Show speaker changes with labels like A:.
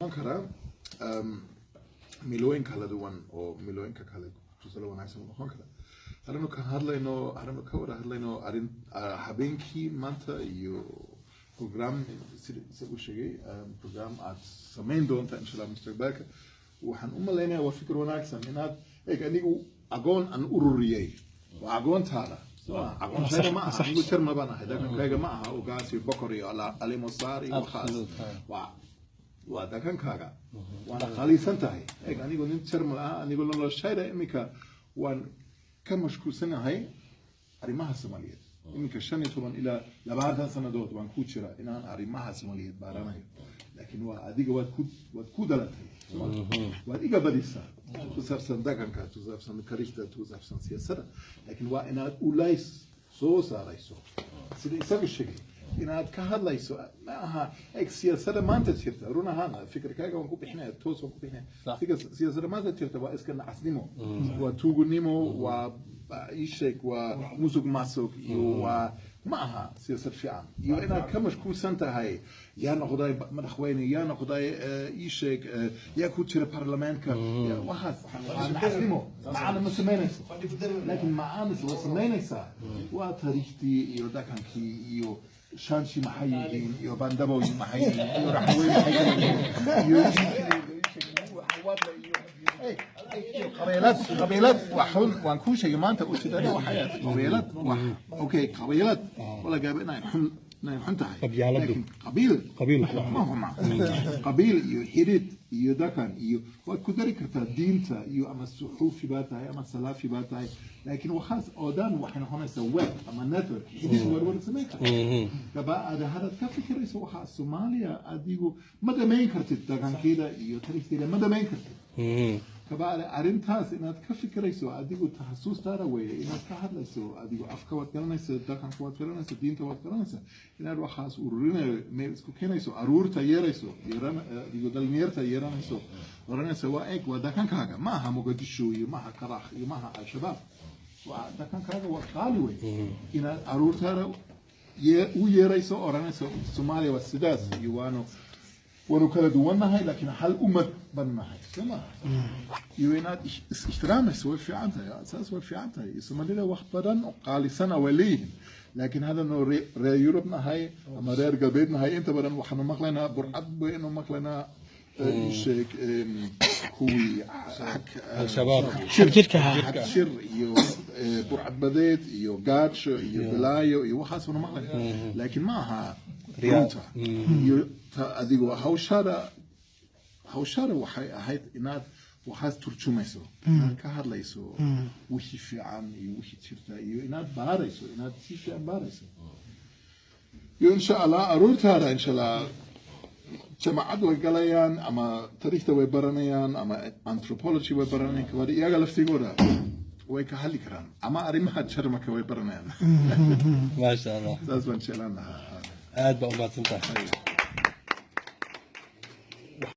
A: Ankara milooyin kala duwan oo milooyinka kale tusaale wanaagsan noqon kara hadanu ka wada hadlayno arrin habeenkii maanta iyo program sida uu sheegay program aad samayn doonta inshallah mustaqbalka waxaan u maleynayaa waa fikir wanaagsan inaad anigu aqoon aan ururiyay waa aqoontaada aqoon shayga ma aha anigu jar ma baan ahay dadkayga ma aha ogaasi bokor iyo ali musari waxaas waa dhaqankaaga waana khaliisan tahay anigu nin jar ma aha anigu noloshayda imika waan ka mashquulsanahay arrimaha Soomaaliyeed imika 15 ilaa 20 sanadood waan ku jira inaan arrimaha Soomaaliyeed baaranayo laakiin waa adiga waad ku dalatay waad iga badisa tusabsan dhaqanka tusabsan karista tusabsan siyaasadda laakiin waa inaad ulays soo saarayso sida isaga sheegay inaad ka hadlayso ma aha siyaasadda maanta jirta run ahaan fikirkaaga waan ku bixinaya toos waan ku bixinaya siyaasadda maanta jirta waa iska nacasnimo waa tuugunimo waa ishek waa musuq maasuq iyo waa ma aha siyaasad fiican iyo inaad ka mashquulsan tahay yaa noqday madaxweyne yaa noqday ishek yaa ku jira baarlamaanka waxaas nacasnimo macana ma samaynayso laakiin macana soo samaynaysaa waa taariikhtii iyo dhaqankii iyo شانشي محيين يو باندبو محيين يو رحوي محيين يو قبيلات وحول وانكوشة يمانتا وشدنا وحياة قبيلات اوكي قبيلات ولا جابنا نحن تحي لكن قبيل ما هو مع قبيل يو حيرت يو دكان يو وكذلك كرتا دينتا يو اما الصحوفي باتاي اما السلافي باتاي لكن وخاص اودان وحنا هنا سويت اما نتورك يدي ورور سميكا كبا هذا كفكر يسوى خاص صوماليا اديغو مدى ما ينكرت دكان كده يو تاريخ كده مدى ما ينكرت كبا ارنتاس اناد كفكر يسوى اديغو تحسوس تاروي اناد كهدلسو اديغو افكار كلنيس دكان كلنيس دينتا كلنيس اناد وخاص ورنا ميسكو كينيسو ارورتا يريسو يران اديغو دلنيرتا يرانيسو ورنا سواء ودكان كاغا ما مقدشو ما كراخ ما الشباب ودكان كاغا وقالوي اناد ارورتا ويريسو ورانيسو سوماليا والسداس يوانو ونكلا دونا هاي لكن حال بنا هاي سما يوينات استرامه سوي في عنتها اساس في عنتها الصوماليه وقت بدن قال سنه وليه لكن هذا انه يوروبنا هاي اما رير قلبنا هاي انت بدن وحنا مخلنا برعد بانه مخلنا شيك كوي
B: الشباب
A: شر يو برعد بديت يو قاتش يو بلايو يو حاسب مخلنا لكن معها رياضه adigu hawshara waxay ahayd inaad waxaad turjumayso inaad ka hadlayso wixii fiican iyo wixii jirta iyo inaad baarayso inaad si fiican baarayso iyo insha Allah aruurtaada insha Allah jamacad way galayaan ama taariikhda way baranayaan ama anthropology way baranayaan kawada iyaga laftigooda way ka hadli karaan ama arrimaha jarmalka way baranayaan
B: ma sha Allah
A: saas baan jeclaan lahaa
B: aad baa u mahadsantahay